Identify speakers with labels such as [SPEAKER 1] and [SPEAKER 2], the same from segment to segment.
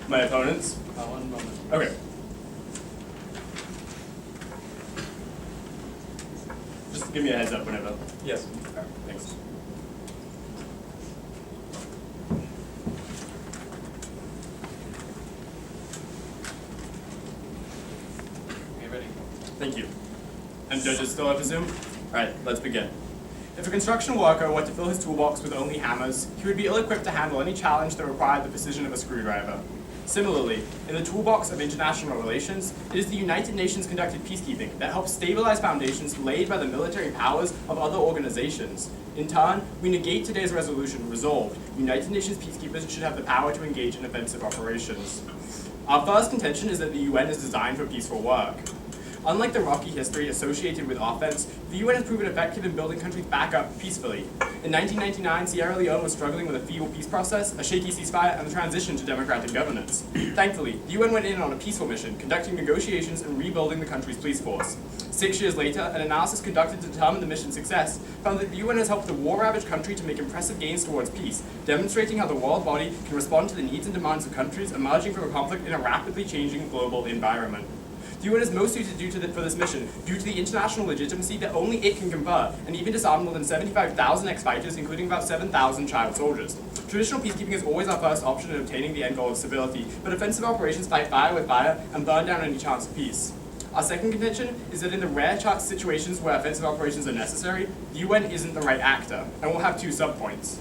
[SPEAKER 1] My opponents?
[SPEAKER 2] 1 moment.
[SPEAKER 1] Okay. Just give me a heads up whenever.
[SPEAKER 2] Yes.
[SPEAKER 1] Alright, thanks.
[SPEAKER 2] Are you ready?
[SPEAKER 1] Thank you. And judges still, I presume? Alright, let's begin. If a construction worker were to fill his toolbox with only hammers, he would be ill-equipped to handle any challenge that required the precision of a screwdriver. Similarly, in the toolbox of international relations, it is the United Nations conducted peacekeeping that helps stabilize foundations laid by the military powers of other organizations. In turn, we negate today's resolution resolved. United Nations peacekeepers should have the power to engage in offensive operations. Our first contention is that the UN is designed for peaceful work. Unlike the rocky history associated with offense, the UN has proven effective in building countries back up peacefully. In 1999, Sierra Leone was struggling with a feeble peace process, a shaky ceasefire, and the transition to democratic governance. Thankfully, the UN went in on a peaceful mission, conducting negotiations and rebuilding the country's police force. 6 years later, an analysis conducted to determine the mission's success found that the UN has helped the war-ravaged country to make impressive gains towards peace, demonstrating how the world body can respond to the needs and demands of countries emerging from a conflict in a rapidly changing global environment. The UN is most suited for this mission due to the international legitimacy that only it can confer, and even disarmed more than 75,000 ex-fighters, including about 7,000 child soldiers. Traditional peacekeeping is always our first option in obtaining the end goal of stability, but offensive operations fight fire with fire and burn down any chance of peace. Our second contention is that in the rare situations where offensive operations are necessary, the UN isn't the right actor, and we'll have two subpoints.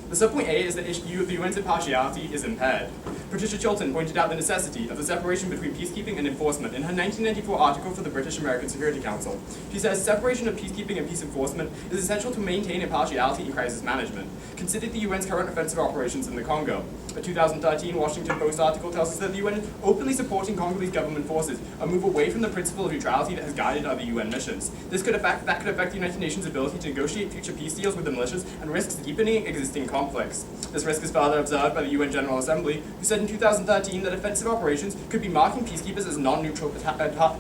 [SPEAKER 1] The subpoint A is that the UN's impartiality is impaired. Patricia Chilton pointed out the necessity of the separation between peacekeeping and enforcement in her 1994 article for the British American Security Council. She says separation of peacekeeping and peace enforcement is essential to maintain impartiality in crisis management. Consider the UN's current offensive operations in the Congo. A 2013 Washington Post article tells us that the UN is openly supporting Congolese government forces, a move away from the principle of neutrality that has guided other UN missions. That could affect the United Nations' ability to negotiate future peace deals with the militias and risks deepening existing conflicts. This risk is further observed by the UN General Assembly, who said in 2013 that offensive operations could be marking peacekeepers as non-neutral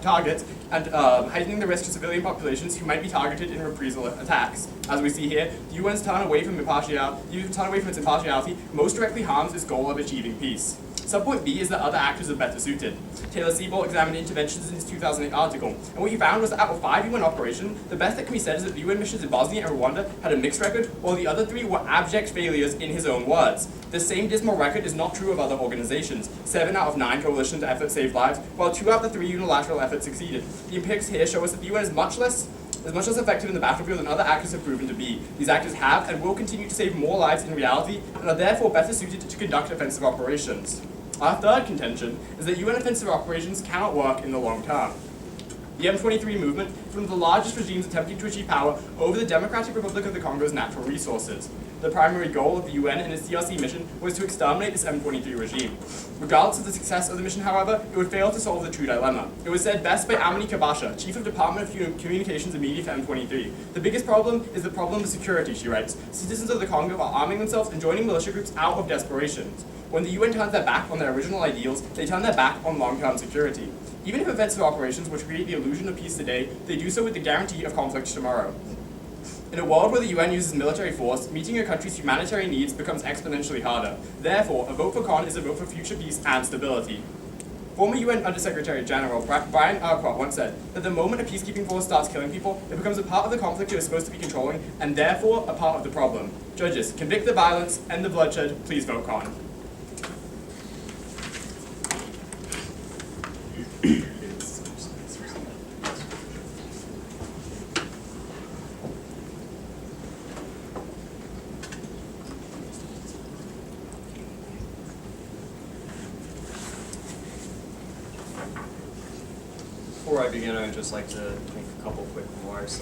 [SPEAKER 1] targets and heightening the risk to civilian populations who might be targeted in reprisal attacks. As we see here, the UN's turn away from its impartiality most directly harms its goal of achieving peace. Subpoint B is that other actors are better suited. Taylor Siebel examined interventions in his 2008 article, and what he found was that out of 5 UN operations, the best that can be said is that the UN missions in Bosnia and Rwanda had a mixed record, while the other 3 were abject failures in his own words. The same dismal record is not true of other organizations. 7 out of 9 coalition efforts saved lives, while 2 out of the 3 unilateral efforts succeeded. The empirics here show us that the UN is much less effective in the battlefield than other actors have proven to be. These actors have and will continue to save more lives in reality, and are therefore better suited to conduct offensive operations. Our third contention is that UN offensive operations cannot work in the long term. The M23 movement is one of the largest regimes attempting to achieve power over the Democratic Republic of the Congo's natural resources. The primary goal of the UN and its DRC mission was to exterminate this M23 regime. Regardless of the success of the mission, however, it would fail to solve the true dilemma. It was said best by Amini Kabasha, Chief of Department of Communications and Media for M23. The biggest problem is the problem of security, she writes. Citizens of the Congo are arming themselves and joining militia groups out of desperation. When the UN turns their back on their original ideals, they turn their back on long-term security. Even if offensive operations which create the illusion of peace today, they do so with the guarantee of conflict tomorrow. In a world where the UN uses military force, meeting a country's humanitarian needs becomes exponentially harder. Therefore, a vote for con is a vote for future peace and stability. Former UN Undersecretary General Brian Urquhart once said that the moment a peacekeeping force starts killing people, it becomes a part of the conflict it is supposed to be controlling, and therefore a part of the problem. Judges, convict the violence, end the bloodshed, please vote con.
[SPEAKER 3] Before I begin, I'd just like to make a couple quick remarks.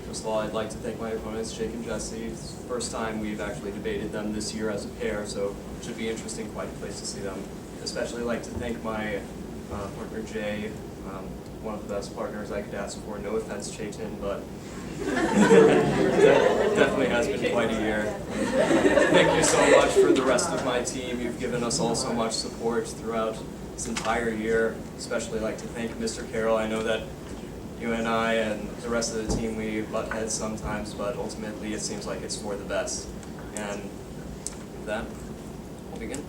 [SPEAKER 3] First of all, I'd like to thank my opponents, Jake and Jesse. It's the first time we've actually debated them this year as a pair, so it should be interesting, quite a place to see them. Especially like to thank my partner, Jay, one of the best partners I could ask for. No offense, Chayton, but definitely has been quite a year. Thank you so much for the rest of my team. You've given us all so much support throughout this entire year. Especially like to thank Mr. Carroll. I know that you and I and the rest of the team, we butt heads sometimes, but ultimately it seems like it's for the best. And with that, we'll begin.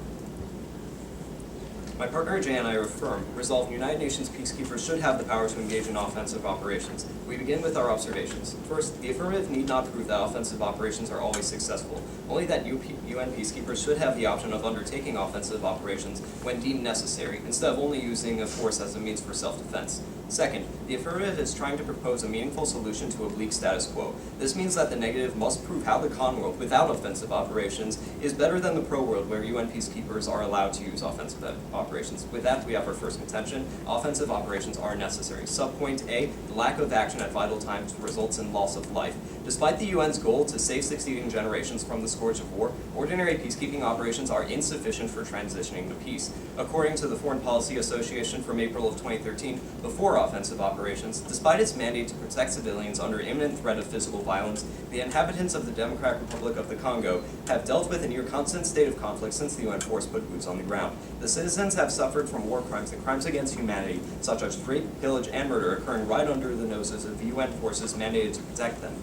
[SPEAKER 3] My partner Jay and I affirm, resolve United Nations peacekeepers should have the power to engage in offensive operations. We begin with our observations. First, the affirmative need not prove that offensive operations are always successful, only that UN peacekeepers should have the option of undertaking offensive operations when deemed necessary, instead of only using a force as a means for self-defense. Second, the affirmative is trying to propose a meaningful solution to a bleak status quo. This means that the negative must prove how the con world without offensive operations is better than the pro world where UN peacekeepers are allowed to use offensive operations. With that, we have our first contention. Offensive operations are necessary. Subpoint A, the lack of action at vital times results in loss of life. Despite the UN's goal to save succeeding generations from the scourge of war, ordinary peacekeeping operations are insufficient for transitioning to peace. According to the Foreign Policy Association from April of 2013, before offensive operations, despite its mandate to protect civilians under imminent threat of physical violence, the inhabitants of the Democratic Republic of the Congo have dealt with a near constant state of conflict since the UN force put boots on the ground. The citizens have suffered from war crimes and crimes against humanity, such as rape, pillage, and murder occurring right under the noses of UN forces mandated to protect them.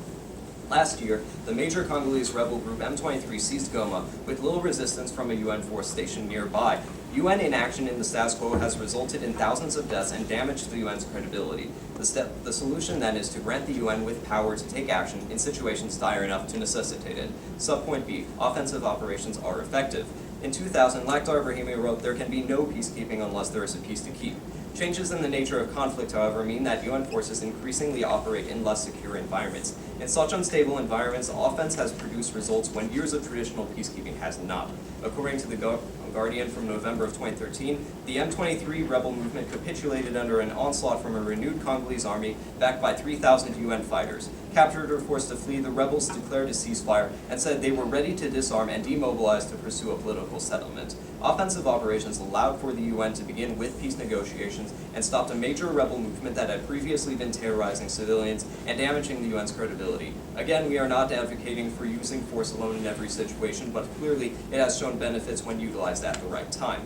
[SPEAKER 3] Last year, the major Congolese rebel group M23 seized Goma with little resistance from a UN force stationed nearby. UN inaction in the status quo has resulted in thousands of deaths and damage to the UN's credibility. The solution then is to grant the UN with power to take action in situations dire enough to necessitate it. Subpoint B, offensive operations are effective. In 2000, Lakhdar Brahimi wrote, "There can be no peacekeeping unless there is a peace to keep." Changes in the nature of conflict, however, mean that UN forces increasingly operate in less secure environments. In such unstable environments, offense has produced results when years of traditional peacekeeping has not. According to the Guardian from November of 2013, the M23 rebel movement capitulated under an onslaught from a renewed Congolese army backed by 3,000 UN fighters. Captured or forced to flee, the rebels declared a ceasefire and said they were ready to disarm and demobilize to pursue a political settlement. Offensive operations allowed for the UN to begin with peace negotiations and stopped a major rebel movement that had previously been terrorizing civilians and damaging the UN's credibility. Again, we are not advocating for using force alone in every situation, but clearly it has shown benefits when utilized at the right time.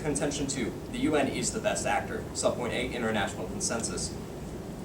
[SPEAKER 3] Contention 2. The UN is the best actor. Subpoint A, international consensus.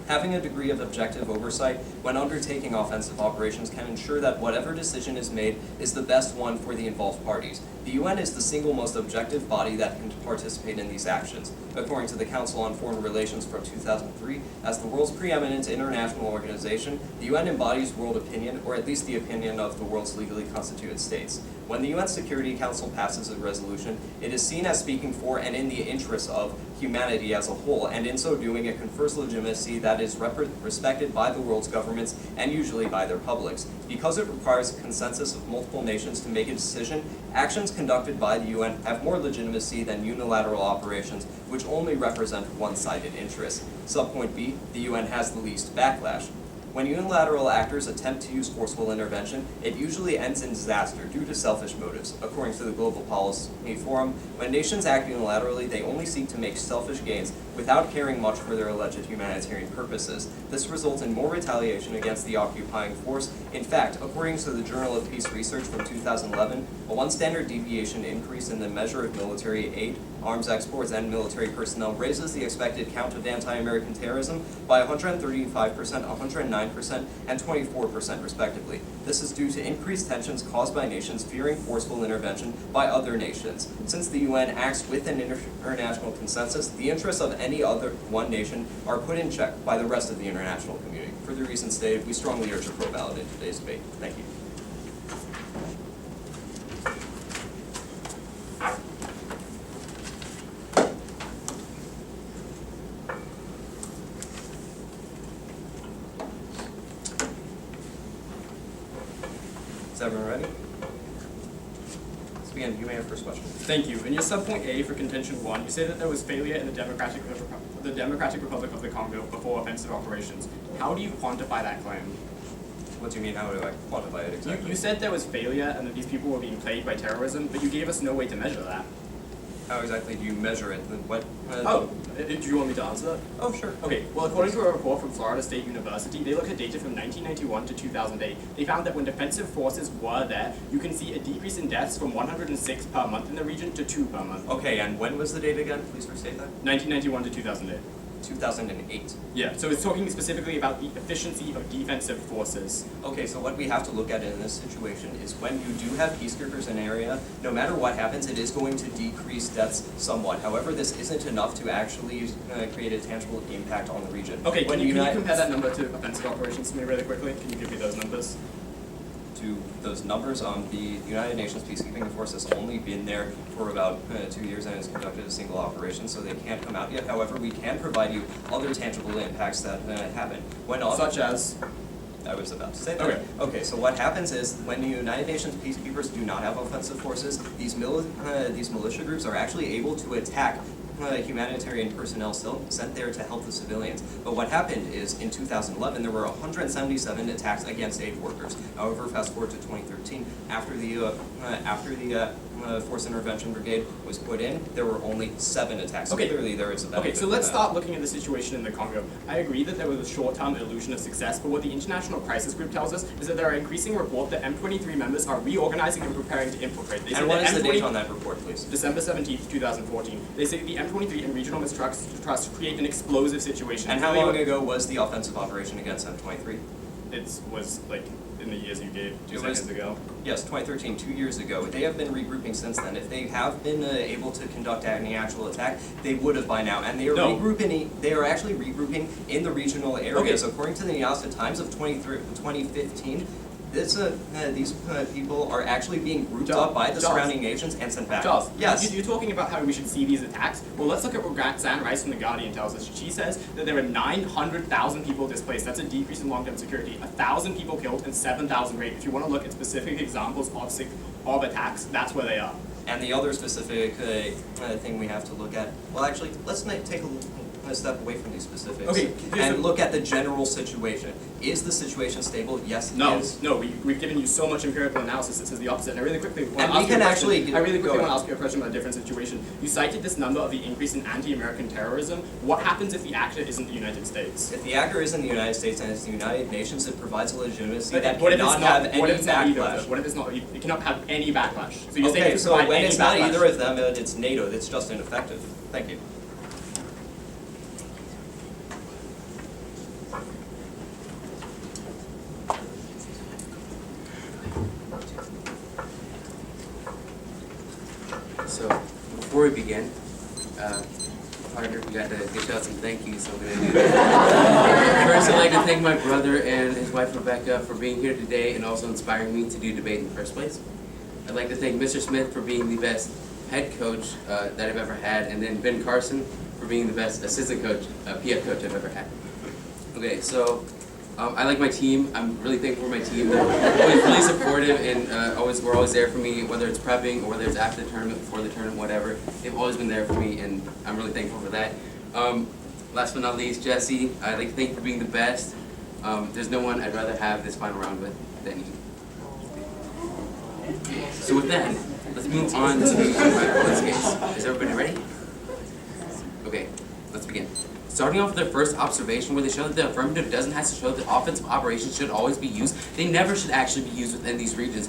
[SPEAKER 3] Having a degree of objective oversight when undertaking offensive operations can ensure that whatever decision is made is the best one for the involved parties. The UN is the single most objective body that can participate in these actions. According to the Council on Foreign Relations from 2003, as the world's preeminent international organization, the UN embodies world opinion, or at least the opinion of the world's legally constituted states. When the UN Security Council passes a resolution, it is seen as speaking for and in the interests of humanity as a whole, and in so doing it confers legitimacy that is respected by the world's governments and usually by their publics. Because it requires a consensus of multiple nations to make a decision, actions conducted by the UN have more legitimacy than unilateral operations which only represent one-sided interests. Subpoint B, the UN has the least backlash. When unilateral actors attempt to use forceful intervention, it usually ends in disaster due to selfish motives. According to the Global Policy Forum, when nations act unilaterally, they only seek to make selfish gains without caring much for their alleged humanitarian purposes. This results in more retaliation against the occupying force. In fact, according to the Journal of Peace Research from 2011, a one standard deviation increase in the measure of military aid, arms exports, and military personnel raises the expected count of anti-American terrorism by 135%, 109%, and 24% respectively. This is due to increased tensions caused by nations fearing forceful intervention by other nations. Since the UN acts with an international consensus, the interests of any other one nation are put in check by the rest of the international community. For the reasons stated, we strongly urge approval ballot in today's debate. Thank you. Is everyone ready? Let's begin. You may have first question.
[SPEAKER 1] Thank you. In your subpoint A for contention 1, you say that there was failure in the Democratic Republic of the Congo before offensive operations. How do you quantify that claim?
[SPEAKER 3] What do you mean? How do I quantify it exactly?
[SPEAKER 1] You said there was failure and that these people were being plagued by terrorism, but you gave us no way to measure that.
[SPEAKER 3] How exactly do you measure it? What?
[SPEAKER 1] Do you want me to answer that?
[SPEAKER 3] Oh, sure.
[SPEAKER 1] Okay, well, according to a report from Florida State University, they looked at data from 1991 to 2008. They found that when defensive forces were there, you can see a decrease in deaths from 106 per month in the region to 2 per month.
[SPEAKER 3] Okay, and when was the date again? Please restate that.
[SPEAKER 1] 1991 to 2008.
[SPEAKER 3] 2008.
[SPEAKER 1] Yeah, so it's talking specifically about the efficiency of defensive forces.
[SPEAKER 3] Okay, so what we have to look at in this situation is when you do have peacekeepers in an area, no matter what happens, it is going to decrease deaths somewhat. However, this isn't enough to actually create a tangible impact on the region.
[SPEAKER 1] Okay,
[SPEAKER 3] When
[SPEAKER 1] can you
[SPEAKER 3] Uni-
[SPEAKER 1] compare that number to offensive operations to me really quickly? Can you give me those numbers?
[SPEAKER 3] To those numbers, the United Nations peacekeeping force has only been there for about 2 years and has conducted a single operation, so they can't come out yet. However, we can provide you other tangible impacts that happen.
[SPEAKER 1] Such as?
[SPEAKER 3] I was about to say that.
[SPEAKER 1] Okay.
[SPEAKER 3] Okay, so what happens is when the United Nations peacekeepers do not have offensive forces, these militia groups are actually able to attack humanitarian personnel sent there to help the civilians. But what happened is in 2011 there were 177 attacks against aid workers. However, fast forward to 2013, after the Force Intervention Brigade was put in, there were only 7 attacks. So
[SPEAKER 1] Okay.
[SPEAKER 3] clearly there is a benefit.
[SPEAKER 1] Okay, so let's start looking at the situation in the Congo. I agree that there was a short-term illusion of success, but what the International Crisis Group tells us is that there are increasing reports that M23 members are reorganizing and preparing to infiltrate. They say
[SPEAKER 3] And what
[SPEAKER 1] that
[SPEAKER 3] is the date
[SPEAKER 1] M20
[SPEAKER 3] on that report, please?
[SPEAKER 1] December 17th, 2014. They say the M23 and regional mistrust create an explosive situation.
[SPEAKER 3] And how long ago was the offensive operation against M23?
[SPEAKER 1] It was like in the years you gave 2
[SPEAKER 3] It was-
[SPEAKER 1] seconds ago.
[SPEAKER 3] Yes, 2013, 2 years ago. They have been regrouping since then. If they have been able to conduct any actual attack, they would have by now. And they are
[SPEAKER 1] No.
[SPEAKER 3] regrouping. They are actually regrouping in the regional areas.
[SPEAKER 1] Okay.
[SPEAKER 3] According to the IHSFA Times of 2015, these people are actually being grouped
[SPEAKER 1] Charles,
[SPEAKER 3] up by the
[SPEAKER 1] Charles.
[SPEAKER 3] surrounding nations and sent back.
[SPEAKER 1] Charles,
[SPEAKER 3] Yes.
[SPEAKER 1] you're talking about how we should see these attacks. Well, let's look at what Zan Rice from The Guardian tells us. She says that there are 900,000 people displaced. That's a decrease in long-term security. 1,000 people killed and 7,000 raped. If you want to look at specific examples of attacks, that's where they are.
[SPEAKER 3] And the other specific thing we have to look at, well, actually, let's take a step away from these specifics.
[SPEAKER 1] Okay,
[SPEAKER 3] and look at the general situation. Is the situation stable? Yes, it
[SPEAKER 1] No,
[SPEAKER 3] is.
[SPEAKER 1] no, we've given you so much empirical analysis that says the opposite. And I really quickly want
[SPEAKER 3] And
[SPEAKER 1] to
[SPEAKER 3] we
[SPEAKER 1] ask you a
[SPEAKER 3] can
[SPEAKER 1] question.
[SPEAKER 3] actually-
[SPEAKER 1] I really quickly
[SPEAKER 3] go
[SPEAKER 1] want to
[SPEAKER 3] ahead.
[SPEAKER 1] ask you a question about a different situation. You cited this number of the increase in anti-American terrorism. What happens if the actor isn't the United States?
[SPEAKER 3] If the actor is in the United States and it's the United Nations, it provides a legitimacy
[SPEAKER 1] But
[SPEAKER 3] that
[SPEAKER 1] what if it's
[SPEAKER 3] cannot
[SPEAKER 1] not?
[SPEAKER 3] have any
[SPEAKER 1] What if it's not either of
[SPEAKER 3] backlash.
[SPEAKER 1] them? What if it's not? It cannot have any backlash. So you're saying
[SPEAKER 3] Okay,
[SPEAKER 1] it
[SPEAKER 3] so
[SPEAKER 1] provide
[SPEAKER 3] when
[SPEAKER 1] any
[SPEAKER 3] it's not
[SPEAKER 1] backlash?
[SPEAKER 3] either of them, it's NATO, that's just ineffective. Thank you.
[SPEAKER 4] So, before we begin, partner, we got to dish out some thank yous, so I'm going to do that. First, I'd like to thank my brother and his wife Rebecca for being here today and also inspiring me to do debate in the first place. I'd like to thank Mr. Smith for being the best head coach that I've ever had, and then Ben Carson for being the best assistant coach, PF coach I've ever had. Okay, so I like my team. I'm really thankful for my team. They're always really supportive and we're always there for me, whether it's prepping or whether it's after the tournament, before the tournament, whatever. They've always been there for me, and I'm really thankful for that. Last but not least, Jesse, I'd like to thank you for being the best. There's no one I'd rather have this final round with than you. So with that, let's move on to my opponent's case. Is everybody ready? Okay, let's begin. Starting off with their first observation, where they show that the affirmative doesn't have to show that offensive operations should always be used. They never should actually be used within these regions.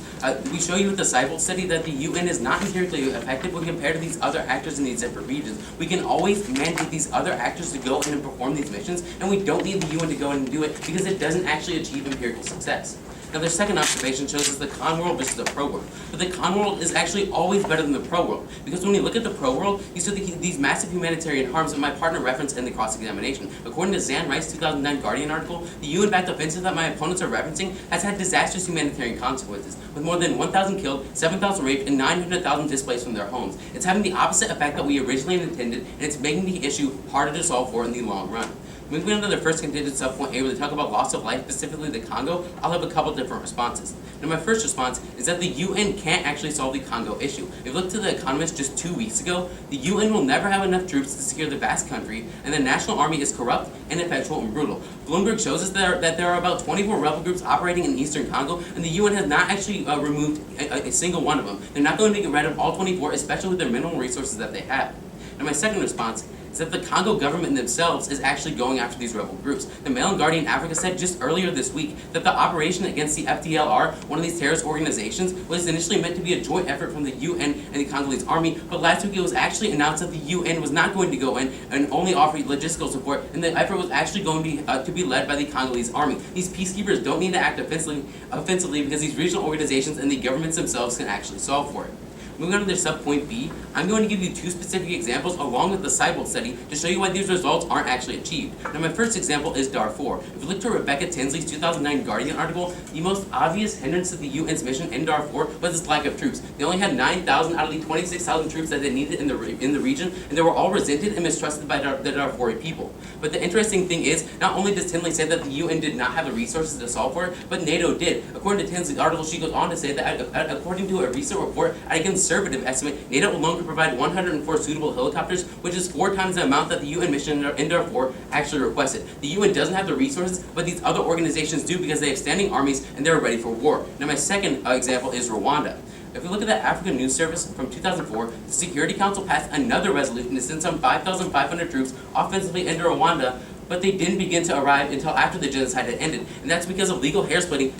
[SPEAKER 4] We show you with the Seibel study that the UN is not empirically effective when compared to these other actors in these different regions. We can always mandate these other actors to go in and perform these missions, and we don't need the UN to go in and do it because it doesn't actually achieve empirical success. Now, their second observation shows us the con world versus the pro world. But the con world is actually always better than the pro world. Because when you look at the pro world, you see these massive humanitarian harms that my partner referenced in the cross-examination. According to Zan Rice's 2009 Guardian article, the UN-backed offensive that my opponents are referencing has had disastrous humanitarian consequences, with more than 1,000 killed, 7,000 raped, and 900,000 displaced from their homes. It's having the opposite effect that we originally intended, and it's making the issue harder to solve for in the long run. Moving on to the first contingent subpoint A, where they talk about loss of life, specifically the Congo, I'll have a couple different responses. Now, my first response is that the UN can't actually solve the Congo issue. If you look to The Economist just 2 weeks ago, the UN will never have enough troops to secure the vast country, and the national army is corrupt, ineffectual, and brutal. Bloomberg shows us that there are about 24 rebel groups operating in eastern Congo, and the UN has not actually removed a single one of them. They're not going to get rid of all 24, especially with their minimal resources that they have. Now, my second response is that the Congo government themselves is actually going after these rebel groups. The Mail and Guardian Africa said just earlier this week that the operation against the FDLR, one of these terrorist organizations, was initially meant to be a joint effort from the UN and the Congolese army, but last week it was actually announced that the UN was not going to go in and only offer logistical support, and the effort was actually going to be led by the Congolese army. These peacekeepers don't need to act offensively because these regional organizations and the governments themselves can actually solve for it. Moving on to their sub-point B, I'm going to give you two specific examples along with the Cybolt study to show you why these results aren't actually achieved. Now my first example is Darfur. If you look to Rebecca Tinsley's 2009 Guardian article, the most obvious hindrance to the UN's mission in Darfur was its lack of troops. They only had 9,000 out of the 26,000 troops that they needed in the region, and they were all resented and mistrusted by the Darfuri people. But the interesting thing is, not only does Tinsley say that the UN did not have the resources to solve for it, but NATO did. According to Tinsley's article, she goes on to say that according to a recent report, at a conservative estimate, NATO alone could provide 104 suitable helicopters, which is 4 times the amount that the UN mission in Darfur actually requested. The UN doesn't have the resources, but these other organizations do because they have standing armies and they're ready for war. Now my second example is Rwanda. If we look at the African News Service from 2004, the Security Council passed another resolution to send some 5,500 troops offensively into Rwanda, but they didn't begin to arrive until after the genocide had ended. And that's because of legal hair splitting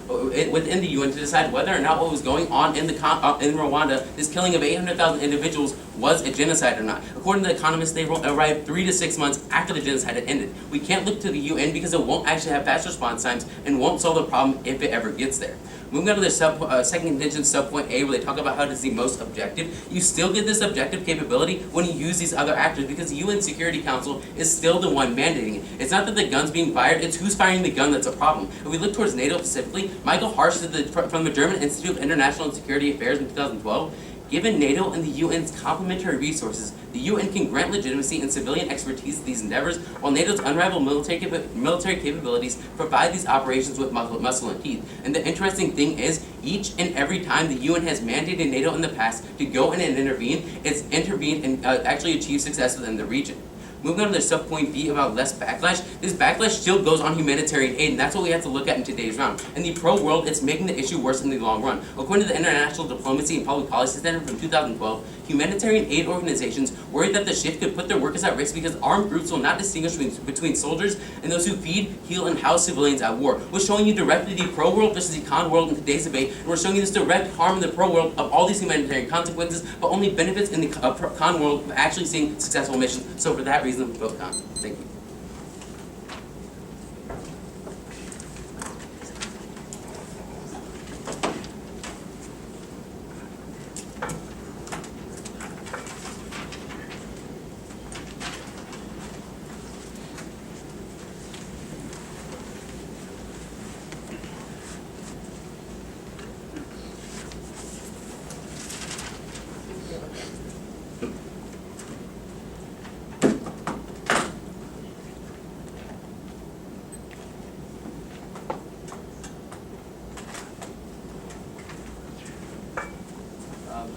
[SPEAKER 4] within the UN to decide whether or not what was going on in Rwanda, this killing of 800,000 individuals, was a genocide or not. According to The Economist, they arrived 3 to 6 months after the genocide had ended. We can't look to the UN because it won't actually have fast response times and won't solve the problem if it ever gets there. Moving on to their second contingent sub-point A, where they talk about how it's the most objective, you still get this objective capability when you use these other actors because the UN Security Council is still the one mandating it. It's not that the gun's being fired, it's who's firing the gun that's a problem. If we look towards NATO specifically, Michael Harsh from the German Institute of International and Security Affairs in 2012, given NATO and the UN's complementary resources, the UN can grant legitimacy and civilian expertise to these endeavors, while NATO's unrivaled military capabilities provide these operations with muscle and teeth. And the interesting thing is, each and every time the UN has mandated NATO in the past to go in and intervene, it's intervened and actually achieved success within the region. Moving on to their sub-point B about less backlash, this backlash still goes on humanitarian aid, and that's what we have to look at in today's round. In the pro-world, it's making the issue worse in the long run. According to the International Diplomacy and Public Policy Center from 2012, humanitarian aid organizations worry that the shift could put their workers at risk because armed groups will not distinguish between soldiers and those who feed, heal, and house civilians at war. We're showing you directly the pro-world versus the con-world in today's debate, and we're showing you this direct harm in the pro-world of all these humanitarian consequences, but only benefits in the con-world of actually seeing successful missions. So for that reason, vote con. Thank you.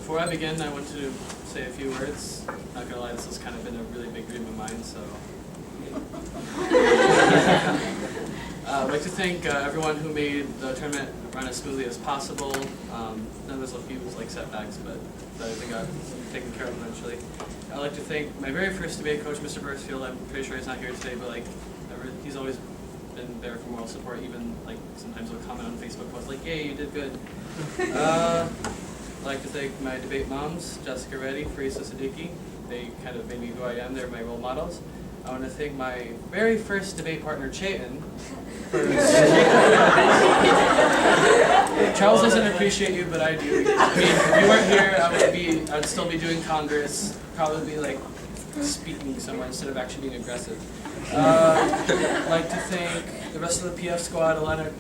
[SPEAKER 2] Before I begin, I want to say a few words. Not gonna lie, this has kind of been a really big dream of mine, so. I'd like to thank everyone who made the tournament run as smoothly as possible. There's a few like setbacks, but I think got taken care of eventually. I'd like to thank my very first debate coach, Mr. Burrsfield. I'm pretty sure he's not here today, but like he's always been there for moral support. Even like sometimes he'll comment on Facebook posts like, "Yay, you did good." I'd like to thank my debate moms, Jessica Reddy, Farisa Siddiqui. They kind of made me who I am. They're my role models. I want to thank my very first debate partner, Chayton. Charles doesn't appreciate you, but I do. I mean, if you weren't here, I would still be doing Congress. Probably be like speaking somewhere instead of actually being aggressive. I'd like to thank the rest of the PF squad, Alana,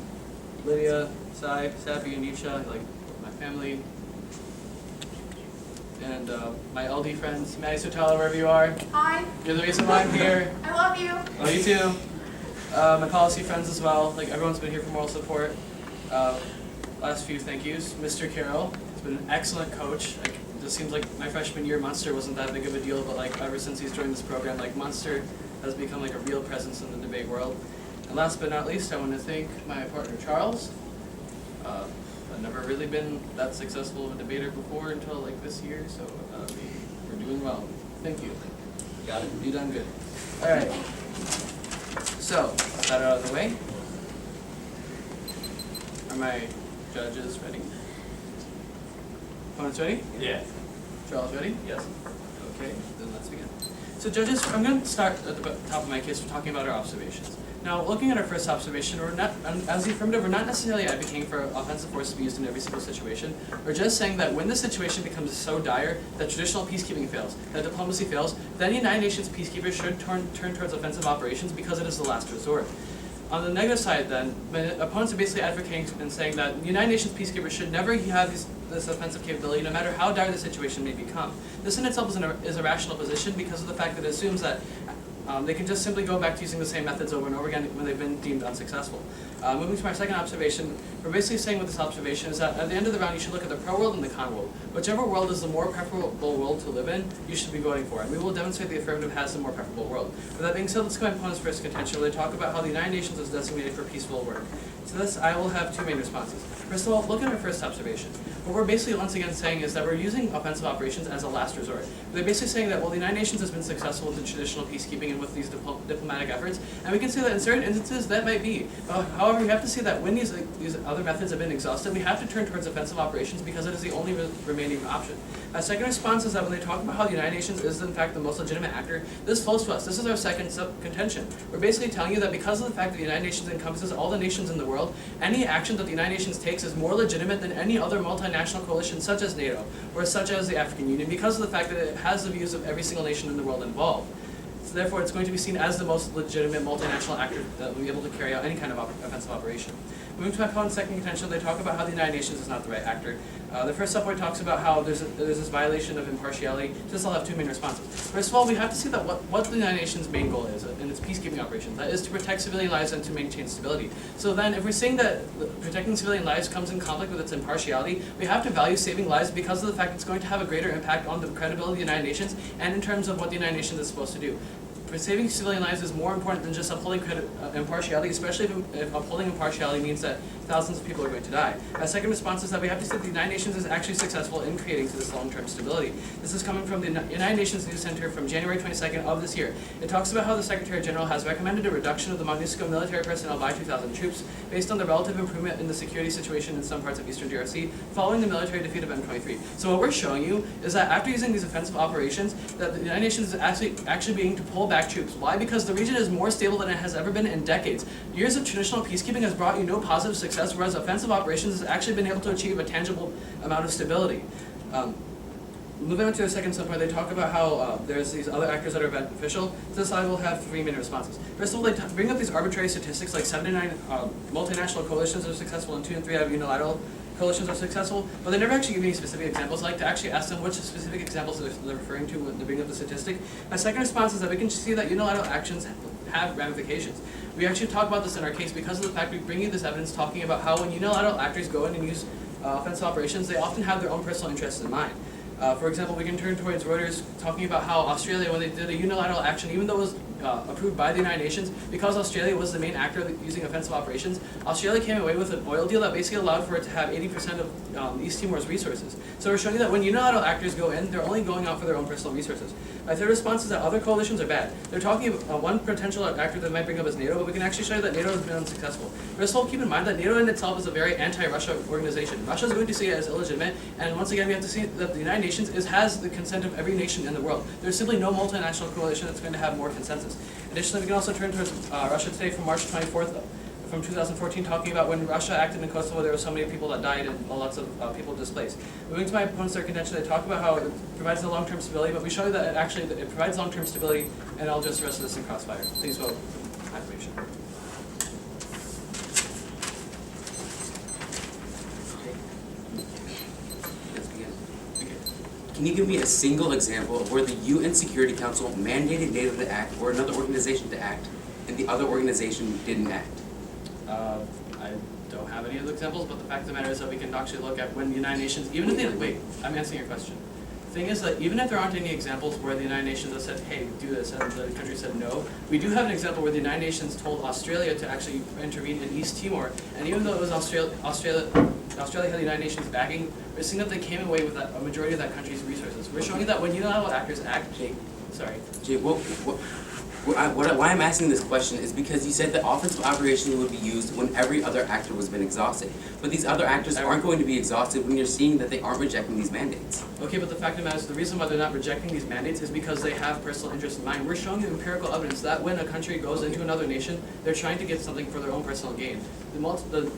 [SPEAKER 2] Lydia, Sai, Sabi, and Nisha, like my family. And my LD friends, Maddie Sotelo, wherever you are.
[SPEAKER 5] Hi.
[SPEAKER 2] You're the reason why I'm here.
[SPEAKER 5] I love you.
[SPEAKER 2] Oh, you too. My policy friends as well. Like everyone's been here for moral support. Last few thank yous. Mr. Carroll has been an excellent coach. Like, it just seems like my freshman year, Munster wasn't that big of a deal, but like ever since he's joined this program, like Munster has become like a real presence in the debate world. And last but not least, I want to thank my partner Charles. I've never really been that successful of a debater before until like this year, so we're doing well. Thank you.
[SPEAKER 3] Got it.
[SPEAKER 2] You done good. All right. So, with that out of the way, are my judges ready? Opponents ready?
[SPEAKER 1] Yeah.
[SPEAKER 2] Charles ready?
[SPEAKER 3] Yes.
[SPEAKER 2] Okay, then let's begin. So judges, I'm going to start at the top of my case talking about our observations. Now, looking at our first observation, we're not, as the affirmative, we're not necessarily advocating for offensive force to be used in every single situation. We're just saying that when the situation becomes so dire that traditional peacekeeping fails, that diplomacy fails, then the United Nations peacekeepers should turn towards offensive operations because it is the last resort. On the negative side then, my opponents are basically advocating and saying that the United Nations peacekeepers should never have this offensive capability no matter how dire the situation may become. This in itself is a rational position because of the fact that it assumes that they can just simply go back to using the same methods over and over again when they've been deemed unsuccessful. Moving to my second observation, we're basically saying with this observation is that at the end of the round you should look at the pro world and the con world. Whichever world is the more preferable world to live in, you should be voting for it. And we will demonstrate the affirmative has the more preferable world. With that being said, let's go to my opponent's first contention where they talk about how the United Nations is designated for peaceful work. To this, I will have two main responses. First of all, look at our first observation. What we're basically once again saying is that we're using offensive operations as a last resort. They're basically saying that, well, the United Nations has been successful with the traditional peacekeeping and with these diplomatic efforts, and we can see that in certain instances that might be. However, we have to see that when these other methods have been exhausted, we have to turn towards offensive operations because it is the only remaining option. My second response is that when they talk about how the United Nations is in fact the most legitimate actor, this flows to us. This is our second contention. We're basically telling you that because of the fact that the United Nations encompasses all the nations in the world, any action that the United Nations takes is more legitimate than any other multinational coalition such as NATO or such as the African Union because of the fact that it has the views of every single nation in the world involved. So therefore, it's going to be seen as the most legitimate multinational actor that will be able to carry out any kind of offensive operation. Moving to my opponent's second contention, they talk about how the United Nations is not the right actor. The first subpoint talks about how there's this violation of impartiality. This will have two main responses. First of all, we have to see that what the United Nations' main goal is in its peacekeeping operations. That is to protect civilian lives and to maintain stability. So then, if we're saying that protecting civilian lives comes in conflict with its impartiality, we have to value saving lives because of the fact it's going to have a greater impact on the credibility of the United Nations and in terms of what the United Nations is supposed to do. Saving civilian lives is more important than just upholding impartiality, especially if upholding impartiality means that thousands of people are going to die. My second response is that we have to see that the United Nations is actually successful in creating this long-term stability. This is coming from the United Nations News Center from January 22nd of this year. It talks about how the Secretary General has recommended a reduction of the MONUSCO military personnel by 2,000 troops based on the relative improvement in the security situation in some parts of eastern DRC following the military defeat of M23. So what we're showing you is that after using these offensive operations, that the United Nations is actually being to pull back troops. Why? Because the region is more stable than it has ever been in decades. Years of traditional peacekeeping has brought you no positive success, whereas offensive operations has actually been able to achieve a tangible amount of stability. Moving on to the second subpoint, they talk about how there's these other actors that are beneficial. To this I will have three main responses. First of all, they bring up these arbitrary statistics like 79 multinational coalitions are successful and 2 and 3 out of unilateral coalitions are successful, but they never actually give any specific examples. I like to actually ask them which specific examples they're referring to when they bring up the statistic. My second response is that we can see that unilateral actions have ramifications. We actually talk about this in our case because of the fact we bring you this evidence talking about how when unilateral actors go in and use offensive operations, they often have their own personal interests in mind. For example, we can turn towards Reuters talking about how Australia, when they did a unilateral action, even though it was approved by the United Nations, because Australia was the main actor using offensive operations, Australia came away with an oil deal that basically allowed for it to have 80% of East Timor's resources. So we're showing you that when unilateral actors go in, they're only going out for their own personal resources. My third response is that other coalitions are bad. They're talking about one potential actor that might bring up is NATO, but we can actually show you that NATO has been unsuccessful. First of all, keep in mind that NATO in itself is a very anti-Russia organization. Russia is going to see it as illegitimate, and once again we have to see that the United Nations has the consent of every nation in the world. There's simply no multinational coalition that's going to have more consensus. Additionally, we can also turn towards Russia Today from March 24th from 2014 talking about when Russia acted in Kosovo, there were so many people that died and lots of people displaced. Moving to my opponent's third contention, they talk about how it provides the long-term stability, but we show you that it provides long-term stability, and I'll just the rest of this in crossfire. Please vote. Affirmation.
[SPEAKER 4] Let's begin. Can you give me a single example of where the UN Security Council mandated NATO to act or another organization to act, and the other organization didn't act?
[SPEAKER 2] I don't have any other examples, but the fact of the matter is that we can actually look at when the United Nations, even if they, wait, I'm answering your question. The thing is that even if there aren't any examples where the United Nations has said, hey, do this, and the country said no, we do have an example where the United Nations told Australia to actually intervene in East Timor, and even though it was Australia had the United Nations backing, we're seeing that they came away with a majority of that country's resources. We're showing you that when unilateral actors act, Sorry.
[SPEAKER 4] Jay, why I'm asking this question is because you said that offensive operations would be used when every other actor was been exhausted. But these other actors aren't going to be exhausted when you're seeing that they aren't rejecting these mandates.
[SPEAKER 2] Okay, but the fact of the matter is, the reason why they're not rejecting these mandates is because they have personal interest in mind. We're showing you empirical evidence that when a country goes into another nation, they're trying to get something for their own personal gain. The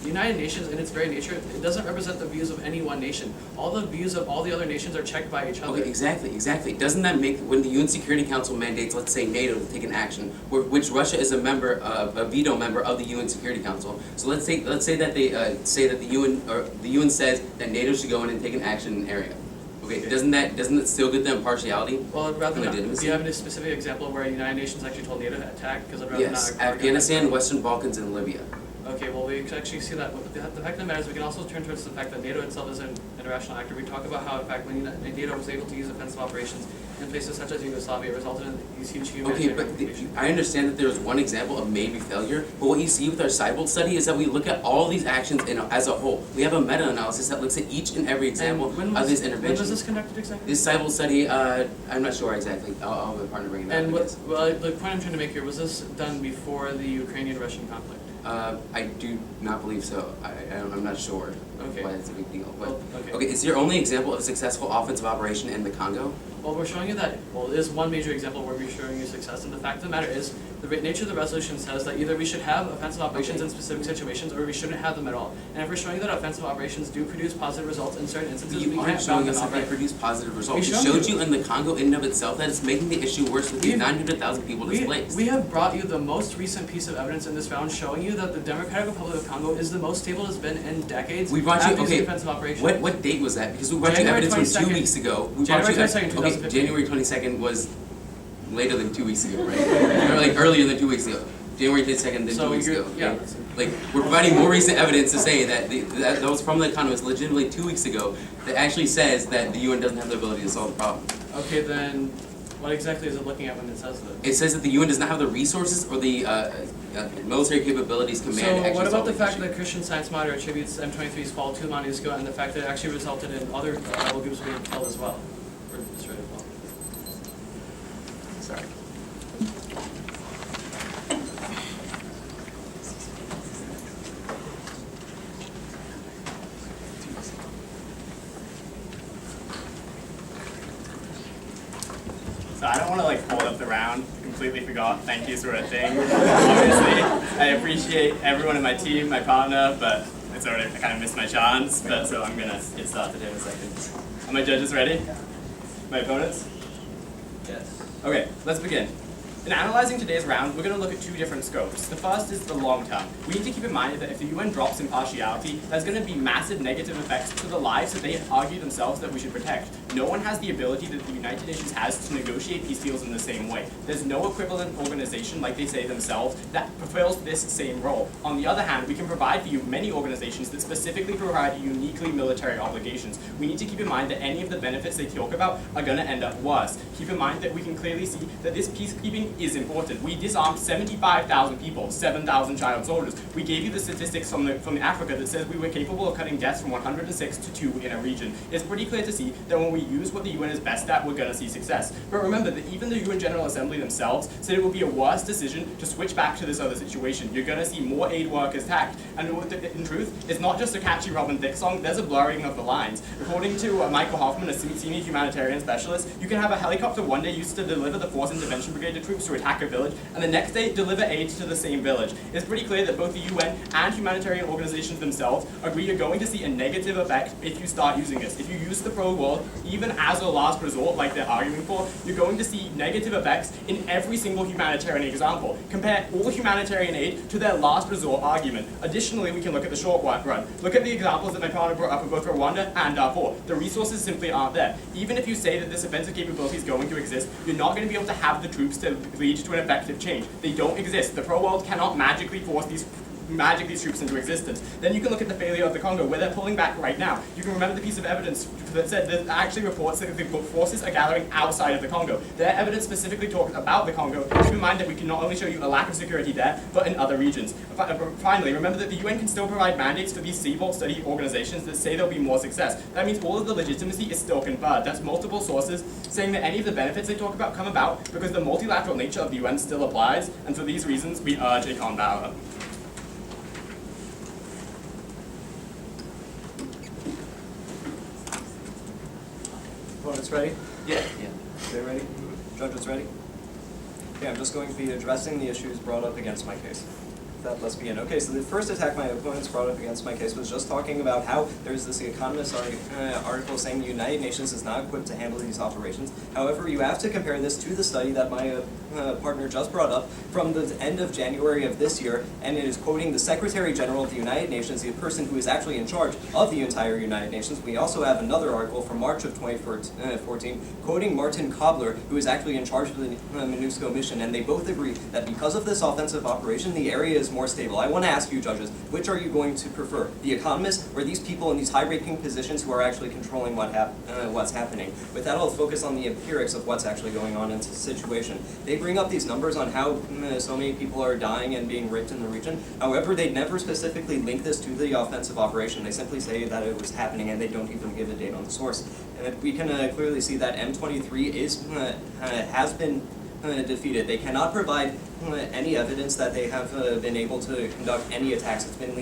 [SPEAKER 2] United Nations, in its very nature, it doesn't represent the views of any one nation. All the views of all the other nations are checked by each other.
[SPEAKER 4] Okay, exactly. Doesn't that make, when the UN Security Council mandates, let's say NATO, to take an action, which Russia is a member, a veto member of the UN Security Council. So let's say that they say that the UN says that NATO should go in and take an action in an area. Okay, doesn't it still get the impartiality?
[SPEAKER 2] Well, I'd rather not. Do
[SPEAKER 4] legitimacy?
[SPEAKER 2] you have any specific example where the United Nations actually told NATO to attack? Because I'd rather
[SPEAKER 4] Yes,
[SPEAKER 2] not.
[SPEAKER 4] Afghanistan, Western Balkans, and Libya.
[SPEAKER 2] Okay, well, we can actually see that. The fact of the matter is, we can also turn towards the fact that NATO itself is an international actor. We talk about how, in fact, when NATO was able to use offensive operations in places such as Yugoslavia, it resulted in these huge humanitarian
[SPEAKER 4] Okay, but
[SPEAKER 2] implications.
[SPEAKER 4] I understand that there was one example of maybe failure, but what you see with our Cybolt study is that we look at all these actions as a whole. We have a meta-analysis that looks at each and every example of these interventions.
[SPEAKER 2] When was this conducted exactly?
[SPEAKER 4] This Cybolt study, I'm not sure exactly. I'll have a partner bring it up.
[SPEAKER 2] And the point I'm trying to make here, was this done before the Ukrainian-Russian conflict?
[SPEAKER 4] I do not believe so. I'm not sure
[SPEAKER 2] Okay.
[SPEAKER 4] why it's a big deal. But,
[SPEAKER 2] Well, okay.
[SPEAKER 4] okay, is your only example of a successful offensive operation in the Congo?
[SPEAKER 2] Well, we're showing you that, well, it is one major example where we're showing you success, and the fact of the matter is, the nature of the resolution says that either we should have offensive operations in specific situations, or we shouldn't have them at all. And if we're showing you that offensive operations do produce positive results in certain instances,
[SPEAKER 4] You
[SPEAKER 2] we
[SPEAKER 4] aren't
[SPEAKER 2] can't
[SPEAKER 4] showing
[SPEAKER 2] bound
[SPEAKER 4] us
[SPEAKER 2] them
[SPEAKER 4] that they
[SPEAKER 2] outright.
[SPEAKER 4] produce positive results.
[SPEAKER 2] We
[SPEAKER 4] We
[SPEAKER 2] showed
[SPEAKER 4] showed
[SPEAKER 2] you.
[SPEAKER 4] you in the Congo in and of itself that it's making the issue worse with these 900,000 people displaced.
[SPEAKER 2] We have brought you the most recent piece of evidence in this round showing you that the Democratic Republic of Congo is the most stable it's been in decades.
[SPEAKER 4] We brought you,
[SPEAKER 2] after these
[SPEAKER 4] okay,
[SPEAKER 2] offensive operations.
[SPEAKER 4] what date was that? Because we brought
[SPEAKER 2] January
[SPEAKER 4] you evidence from 2
[SPEAKER 2] 22nd.
[SPEAKER 4] weeks ago. We
[SPEAKER 2] January
[SPEAKER 4] brought
[SPEAKER 2] 22nd,
[SPEAKER 4] you, okay,
[SPEAKER 2] 2015.
[SPEAKER 4] January 22nd was later than 2 weeks ago, right? Or like earlier than 2 weeks ago. January 22nd than
[SPEAKER 2] So
[SPEAKER 4] 2 weeks
[SPEAKER 2] you're-
[SPEAKER 4] ago.
[SPEAKER 2] yeah.
[SPEAKER 4] Okay? Like, we're providing more recent evidence to say that that was from The Economist legitimately 2 weeks ago that actually says that the UN doesn't have the ability to solve the problem.
[SPEAKER 2] Okay, then what exactly is it looking at when it says that?
[SPEAKER 4] It says that the UN does not have the resources or the military capabilities command to
[SPEAKER 2] So
[SPEAKER 4] actually
[SPEAKER 2] what about
[SPEAKER 4] solve
[SPEAKER 2] the
[SPEAKER 4] the
[SPEAKER 2] fact
[SPEAKER 4] issue.
[SPEAKER 2] that Christian Science Monitor attributes M23's fall to MONUSCO and the fact that it actually resulted in other rebel groups being killed as well, or destroyed as well?
[SPEAKER 4] Sorry.
[SPEAKER 1] So I don't want to like hold up the round. Completely forgot. Thank yous were a thing. Obviously, I appreciate everyone in my team, my partner, but it's already I kind of missed my chance. But so I'm gonna get started in a second. Are my judges ready? My opponents?
[SPEAKER 2] Yes.
[SPEAKER 1] Okay, let's begin. In analyzing today's round, we're going to look at two different scopes. The first is the long term. We need to keep in mind that if the UN drops impartiality, there's going to be massive negative effects to the lives that they argue themselves that we should protect. No one has the ability that the United Nations has to negotiate peace deals in the same way. There's no equivalent organization, like they say themselves, that fulfills this same role. On the other hand, we can provide for you many organizations that specifically provide uniquely military obligations. We need to keep in mind that any of the benefits they talk about are going to end up worse. Keep in mind that we can clearly see that this peacekeeping is important. We disarmed 75,000 people, 7,000 child soldiers. We gave you the statistics from Africa that says we were capable of cutting deaths from 106 to 2 in a region. It's pretty clear to see that when we use what the UN is best at, we're going to see success. But remember that even the UN General Assembly themselves said it would be a worse decision to switch back to this other situation. You're going to see more aid workers attacked. And in truth, it's not just a catchy Robin Thicke song, there's a blurring of the lines. According to Michael Hoffman, a senior humanitarian specialist, you can have a helicopter one day used to deliver the Force Intervention Brigade of troops to attack a village, and the next day deliver aid to the same village. It's pretty clear that both the UN and humanitarian organizations themselves agree you're going to see a negative effect if you start using this. If you use the pro world, even as a last resort, like they're arguing for, you're going to see negative effects in every single humanitarian example. Compare all humanitarian aid to their last resort argument. Additionally, we can look at the short run. Look at the examples that my partner brought up of both Rwanda and Darfur. The resources simply aren't there. Even if you say that this offensive capability is going to exist, you're not going to be able to have the troops to lead to an effective change. They don't exist. The pro world cannot magically force these magic these troops into existence. Then you can look at the failure of the Congo, where they're pulling back right now. You can remember the piece of evidence that said that actually reports that the forces are gathering outside of the Congo. Their evidence specifically talks about the Congo. Keep in mind that we can not only show you a lack of security there, but in other regions. Finally, remember that the UN can still provide mandates for these CVOL study organizations that say there'll be more success. That means all of the legitimacy is still conferred. That's multiple sources saying that any of the benefits they talk about come about because the multilateral nature of the UN still applies, and for these reasons, we urge a calm ballot.
[SPEAKER 3] Opponents ready?
[SPEAKER 1] Yeah.
[SPEAKER 3] Okay, ready? Judges ready? Okay, I'm just going to be addressing the issues brought up against my case. Let's begin. Okay, so the first attack my opponents brought up against my case was just talking about how there's this Economist article saying the United Nations is not equipped to handle these operations. However, you have to compare this to the study that my partner just brought up from the end of January of this year, and it is quoting the Secretary General of the United Nations, the person who is actually in charge of the entire United Nations. We also have another article from March of 2014 quoting Martin Kobler, who is actually in charge of the MINUSCO mission, and they both agree that because of this offensive operation, the area is more stable. I want to ask you, judges, which are you going to prefer? The economists or these people in these high-ranking positions who are actually controlling what's happening? With that, I'll focus on the empirics of what's actually going on in this situation. They bring up these numbers on how so many people are dying and being raped in the region. However, they never specifically link this to the offensive operation. They simply say that it was happening, and they don't even give a date on the source. And we can clearly see that M23 has been defeated. They cannot provide any evidence that they have been able to conduct any attacks. It's been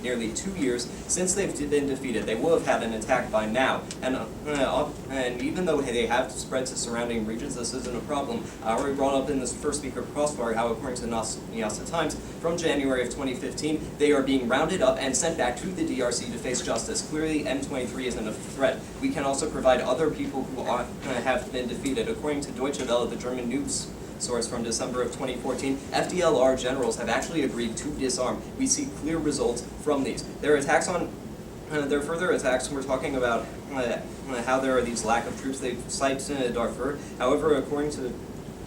[SPEAKER 3] nearly 2 years since they've been defeated. They will have had an attack by now. And even though they have spread to surrounding regions, this isn't a problem. I already brought up in this first speaker crossbar how, according to Nyasa Times, from January of 2015, they are being rounded up and sent back to the DRC to face justice. Clearly, M23 isn't a threat. We can also provide other people who have been defeated. According to Deutsche Welle, the German news source from December of 2014, FDLR generals have actually agreed to disarm. We see clear results from these. Their attacks on their further attacks, we're talking about how there are these lack of troops. They cite Darfur. However, according to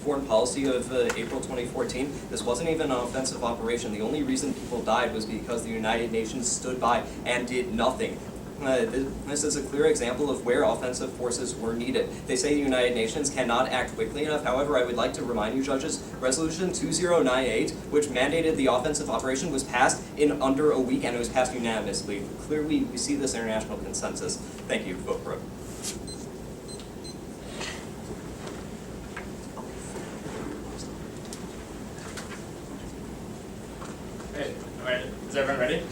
[SPEAKER 3] foreign policy of April 2014, this wasn't even an offensive operation. The only reason people died was because the United Nations stood by and did nothing. This is a clear example of where offensive forces were needed. They say the United Nations cannot act quickly enough. However, I would like to remind you, judges, Resolution 2098, which mandated the offensive operation, was passed in under a week, and it was passed unanimously. Clearly, we see this international consensus. Thank you. Vote for it.
[SPEAKER 1] All right, is everyone ready?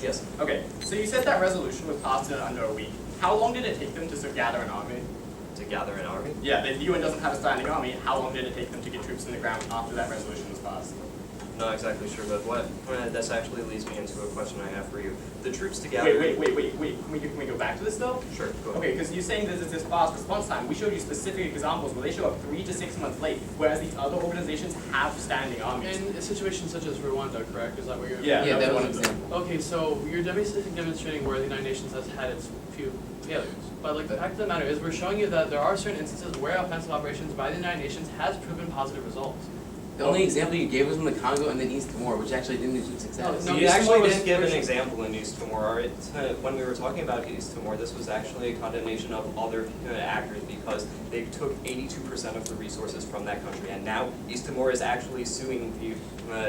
[SPEAKER 3] Yes.
[SPEAKER 1] Okay, so you said that resolution was passed in under a week. How long did it take them to gather an army?
[SPEAKER 3] To gather an army?
[SPEAKER 1] Yeah, the UN doesn't have a standing army. How long did it take them to get troops in the ground after that resolution was passed?
[SPEAKER 3] Not exactly sure, but what this actually leads me into a question I have for you. The troops to gather...
[SPEAKER 1] Wait. Can we go back to this though?
[SPEAKER 3] Sure, go ahead.
[SPEAKER 1] Okay, because you're saying this is this fast response time. We showed you specific examples where they show up 3 to 6 months late, whereas these other organizations have standing armies.
[SPEAKER 2] In a situation such as Rwanda, correct? Is that what you're...
[SPEAKER 1] Yeah,
[SPEAKER 4] that was
[SPEAKER 1] one
[SPEAKER 4] an
[SPEAKER 1] of them.
[SPEAKER 4] example.
[SPEAKER 2] Okay, so you're demonstrating where the United Nations has had its few failures. But like the fact of the matter is, we're showing you that there are certain instances where offensive operations by the United Nations has proven positive results.
[SPEAKER 4] The only example you gave was from the Congo and then East Timor, which actually didn't achieve success.
[SPEAKER 2] No,
[SPEAKER 3] You
[SPEAKER 2] East
[SPEAKER 3] actually
[SPEAKER 2] Timor
[SPEAKER 3] didn't
[SPEAKER 2] was
[SPEAKER 3] give an
[SPEAKER 2] original.
[SPEAKER 3] example in East Timor. When we were talking about East Timor, this was actually a condemnation of other actors because they took 82% of the resources from that country, and now East Timor is actually suing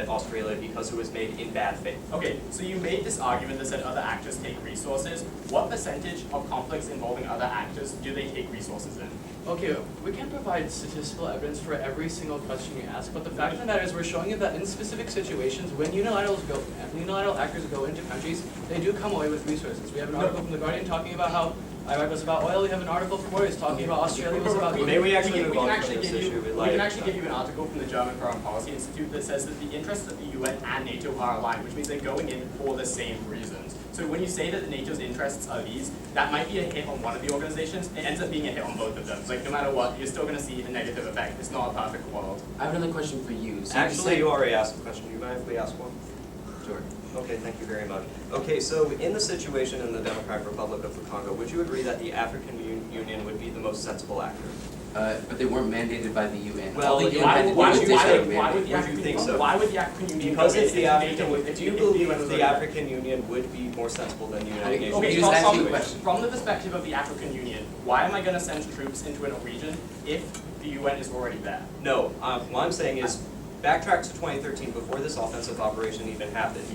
[SPEAKER 3] Australia because it was made in bad faith.
[SPEAKER 1] Okay, so you made this argument that said other actors take resources. What percentage of conflicts involving other actors do they take resources in?
[SPEAKER 2] Okay, we can't provide statistical evidence for every single question you ask, but the fact of the matter is we're showing you that in specific situations, when unilateral actors go into countries, they do come away with resources. We have an article from The Guardian talking about how Iraq was about oil. We have an article from Reuters talking about Australia was about...
[SPEAKER 3] May we actually
[SPEAKER 1] we
[SPEAKER 3] move
[SPEAKER 1] can
[SPEAKER 3] on
[SPEAKER 1] actually
[SPEAKER 3] from this
[SPEAKER 1] give you,
[SPEAKER 3] issue?
[SPEAKER 1] we can actually give you an article from the German Foreign Policy Institute that says that the interests of the UN and NATO are aligned, which means they're going in for the same reasons. So when you say that NATO's interests are these, that might be a hit on one of the organizations. It ends up being a hit on both of them. Like no matter what, you're still going to see a negative effect. It's not a perfect world.
[SPEAKER 4] I have another question for you. So
[SPEAKER 3] Actually, you already asked a question. Do you mind if we ask one?
[SPEAKER 4] Sure.
[SPEAKER 3] Okay, thank you very much. Okay, so in the situation in the Democratic Republic of the Congo, would you agree that the African Union would be the most sensible actor?
[SPEAKER 4] but they weren't mandated by the UN.
[SPEAKER 3] Well,
[SPEAKER 4] All the UN
[SPEAKER 1] Why
[SPEAKER 4] had to
[SPEAKER 1] would,
[SPEAKER 4] do
[SPEAKER 1] why
[SPEAKER 4] was
[SPEAKER 1] would,
[SPEAKER 4] they
[SPEAKER 1] why
[SPEAKER 4] started
[SPEAKER 1] would, why would the
[SPEAKER 3] Why do you
[SPEAKER 1] African,
[SPEAKER 3] think so?
[SPEAKER 1] why would the African Union
[SPEAKER 3] Because
[SPEAKER 1] go
[SPEAKER 3] it's
[SPEAKER 1] in
[SPEAKER 3] the
[SPEAKER 1] if they
[SPEAKER 3] African,
[SPEAKER 1] don't-
[SPEAKER 3] do you
[SPEAKER 1] if
[SPEAKER 3] believe
[SPEAKER 1] UN was
[SPEAKER 3] the
[SPEAKER 1] already there?
[SPEAKER 3] African Union would be more sensible than the United Nations?
[SPEAKER 1] Okay,
[SPEAKER 4] He was asking you a
[SPEAKER 1] from,
[SPEAKER 4] question.
[SPEAKER 1] from the perspective of the African Union, why am I going to send troops into a region if the UN is already there?
[SPEAKER 3] No, what I'm saying is, backtrack to 2013, before this offensive operation even happened.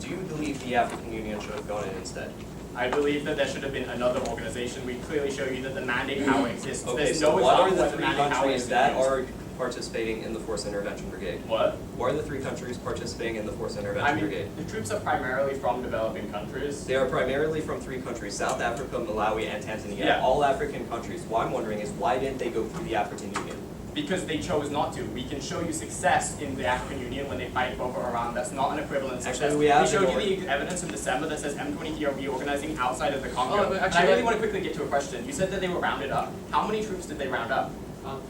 [SPEAKER 3] Do you believe the African Union should have gone in instead?
[SPEAKER 1] I believe that there should have been another organization. We clearly show you that the mandate power exists.
[SPEAKER 3] Okay,
[SPEAKER 1] There's
[SPEAKER 3] so
[SPEAKER 1] no
[SPEAKER 3] what are
[SPEAKER 1] example
[SPEAKER 3] the
[SPEAKER 1] where the
[SPEAKER 3] three
[SPEAKER 1] mandate power
[SPEAKER 3] countries
[SPEAKER 1] is
[SPEAKER 3] that
[SPEAKER 1] used.
[SPEAKER 3] are participating in the Force Intervention Brigade?
[SPEAKER 1] What?
[SPEAKER 3] What are the three countries participating in the Force
[SPEAKER 1] I
[SPEAKER 3] Intervention
[SPEAKER 1] mean,
[SPEAKER 3] Brigade?
[SPEAKER 1] the troops are primarily from developing countries.
[SPEAKER 3] They are primarily from three countries, South Africa, Malawi, and Tanzania.
[SPEAKER 1] Yeah.
[SPEAKER 3] All African countries. What I'm wondering is, why didn't they go through the African Union?
[SPEAKER 1] Because they chose not to. We can show you success in the African Union when they fight Boko Haram. That's not an equivalent success.
[SPEAKER 3] Actually, we have
[SPEAKER 1] showed
[SPEAKER 3] more.
[SPEAKER 1] you the evidence in December that says M23 are reorganizing outside of the Congo.
[SPEAKER 2] Oh, but
[SPEAKER 1] And I
[SPEAKER 2] actually,
[SPEAKER 1] really want to quickly get to a question. You said that they were rounded up. How many troops did they round up?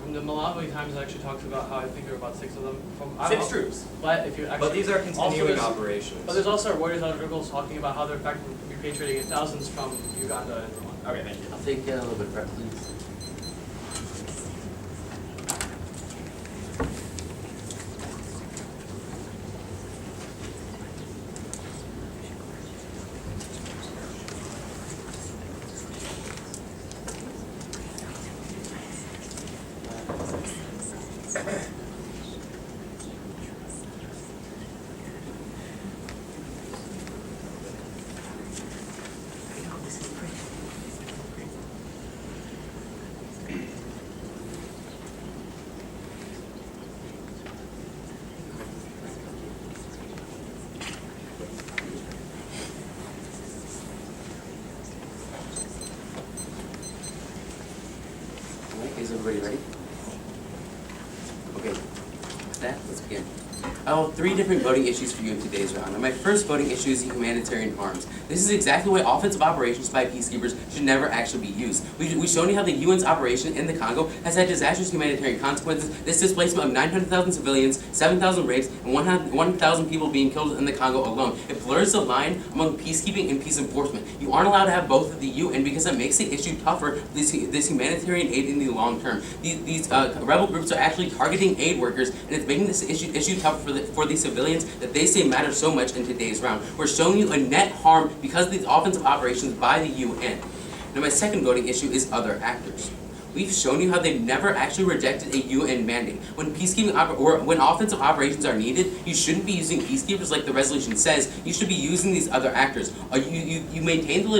[SPEAKER 2] From the Malawi Times, it actually talks about how I think there were about 6 of them.
[SPEAKER 1] Six troops.
[SPEAKER 2] But if you actually,
[SPEAKER 3] But these are
[SPEAKER 2] also
[SPEAKER 3] continuing
[SPEAKER 2] there's-
[SPEAKER 3] operations.
[SPEAKER 2] But there's also Reuters articles talking about how they're in fact repatriating thousands from Uganda and Rwanda.
[SPEAKER 1] Okay, thank you.
[SPEAKER 4] I'll take a little bit of prep, please. Alright, is everybody ready? Okay, with that, let's begin. I have 3 different voting issues for you in today's round. And my first voting issue is humanitarian arms. This is exactly why offensive operations by peacekeepers should never actually be used. We've shown you how the UN's operation in the Congo has had disastrous humanitarian consequences. This displacement of 900,000 civilians, 7,000 rapes, and 1,000 people being killed in the Congo alone. It blurs the line among peacekeeping and peace enforcement. You aren't allowed to have both of the UN because it makes the issue tougher, this humanitarian aid in the long term. These rebel groups are actually targeting aid workers, and it's making this issue tougher for these civilians that they say matter so much in today's round. We're showing you a net harm because of these offensive operations by the UN. Now my second voting issue is other actors. We've shown you how they've never actually rejected a UN mandate. When peacekeeping or when offensive operations are needed, you shouldn't be using peacekeepers like the resolution says. You should be using these other actors. You maintain the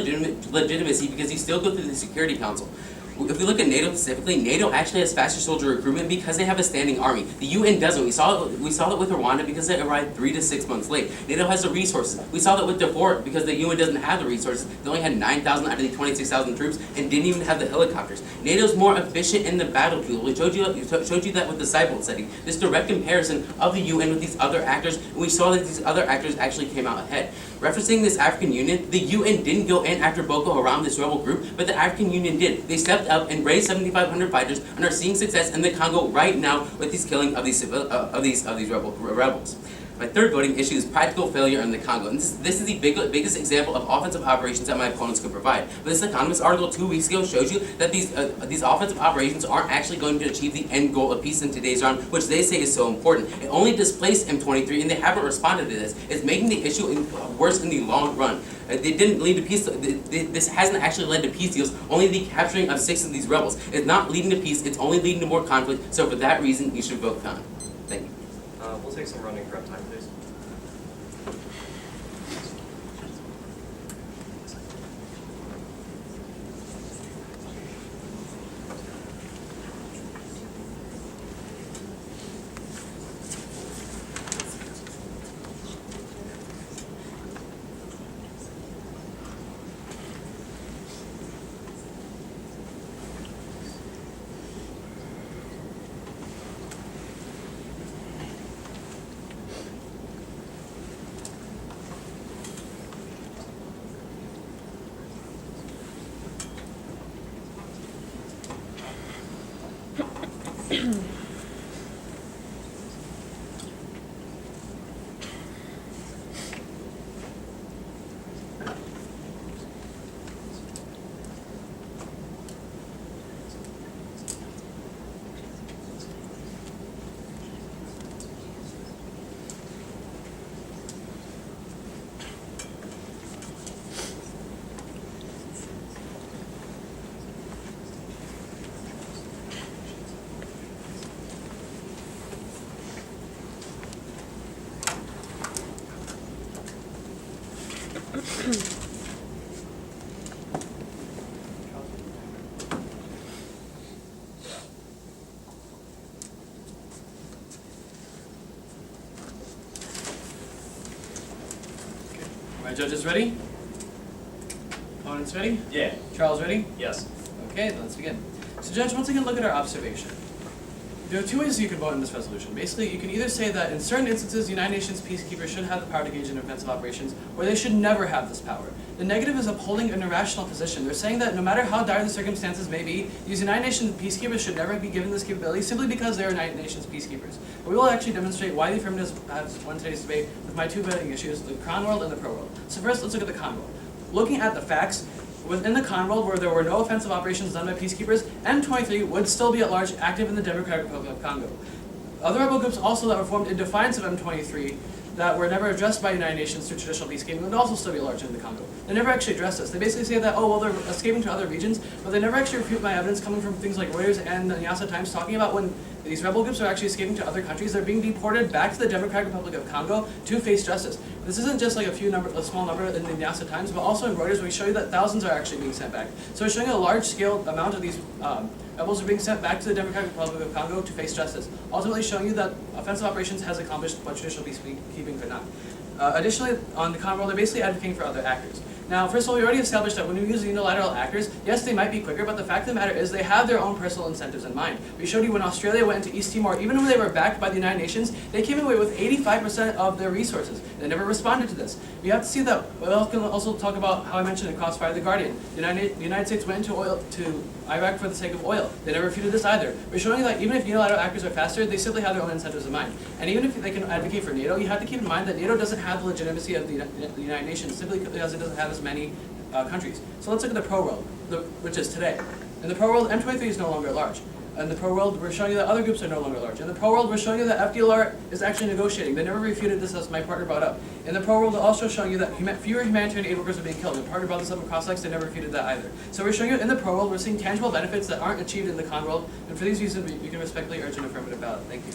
[SPEAKER 4] legitimacy because you still go through the Security Council. If we look at NATO specifically, NATO actually has faster soldier recruitment because they have a standing army. The UN doesn't. We saw that with Rwanda because they arrived 3 to 6 months late. NATO has the resources. We saw that with Darfur because the UN doesn't have the resources. They only had 9,000 out of the 26,000 troops and didn't even have the helicopters. NATO's more efficient in the battlefield. We showed you that with the Cybolt study. This direct comparison of the UN with these other actors, and we saw that these other actors actually came out ahead. Referencing this African Union, the UN didn't go in after Boko Haram, this rebel group, but the African Union did. They stepped up and raised 7,500 fighters and are seeing success in the Congo right now with these killing of these rebels. My third voting issue is practical failure in the Congo. And this is the biggest example of offensive operations that my opponents could provide. But this Economist article 2 weeks ago shows you that these offensive operations aren't actually going to achieve the end goal of peace in today's round, which they say is so important. It only displaced M23 and they haven't responded to this. It's making the issue worse in the long run. They didn't lead to peace. This hasn't actually led to peace deals. Only the capturing of 6 of these rebels. It's not leading to peace. It's only leading to more conflict. So for that reason, you should vote con. Thank you.
[SPEAKER 3] We'll take some running prep time, please.
[SPEAKER 2] My judges ready? Opponents ready?
[SPEAKER 3] Yeah.
[SPEAKER 2] Charles ready?
[SPEAKER 3] Yes.
[SPEAKER 2] Okay, then let's begin. So Judge, once again, look at our observation. There are two ways you can vote in this resolution. Basically, you can either say that in certain instances, the United Nations peacekeepers should have the power to engage in offensive operations, or they should never have this power. The negative is upholding an irrational position. They're saying that no matter how dire the circumstances may be, these United Nations peacekeepers should never be given this capability simply because they are United Nations peacekeepers. But we will actually demonstrate why the affirmatives have won today's debate with my two voting issues, the con world and the pro world. So first, let's look at the con world. Looking at the facts, within the con world where there were no offensive operations done by peacekeepers, M23 would still be at large active in the Democratic Republic of Congo. Other rebel groups also that were formed in defiance of M23 that were never addressed by United Nations through traditional peacekeeping would also still be at large in the Congo. They never actually address this. They basically say that, oh, well, they're escaping to other regions, but they never actually refute my evidence coming from things like Reuters and the Nyasa Times talking about when these rebel groups are actually escaping to other countries, they're being deported back to the Democratic Republic of Congo to face justice. This isn't just like a small number in the Nyasa Times, but also in Reuters, we show you that thousands are actually being sent back. So we're showing a large-scale amount of these rebels are being sent back to the Democratic Republic of Congo to face justice, ultimately showing you that offensive operations has accomplished what traditional peacekeeping could not. Additionally, on the con world, they're basically advocating for other actors. Now, first of all, we already established that when we use unilateral actors, yes, they might be quicker, but the fact of the matter is they have their own personal incentives in mind. We showed you when Australia went into East Timor, even when they were backed by the United Nations, they came away with 85% of their resources. They never responded to this. We have to see that. We can also talk about how I mentioned in Crossfire the Guardian. The United States went to Iraq for the sake of oil. They never refuted this either. We're showing you that even if unilateral actors are faster, they simply have their own incentives in mind. And even if they can advocate for NATO, you have to keep in mind that NATO doesn't have the legitimacy of the United Nations, simply because it doesn't have as many countries. So let's look at the pro world, which is today. In the pro world, M23 is no longer large. In the pro world, we're showing you that other groups are no longer large. In the pro world, we're showing you that FDLR is actually negotiating. They never refuted this, as my partner brought up. In the pro world, we're also showing you that fewer humanitarian aid workers are being killed. My partner brought this up in Crosslex, they never refuted that either. So we're showing you in the pro world, we're seeing tangible benefits that aren't achieved in the con world, and for these reasons, we can respectfully urge an affirmative ballot. Thank you.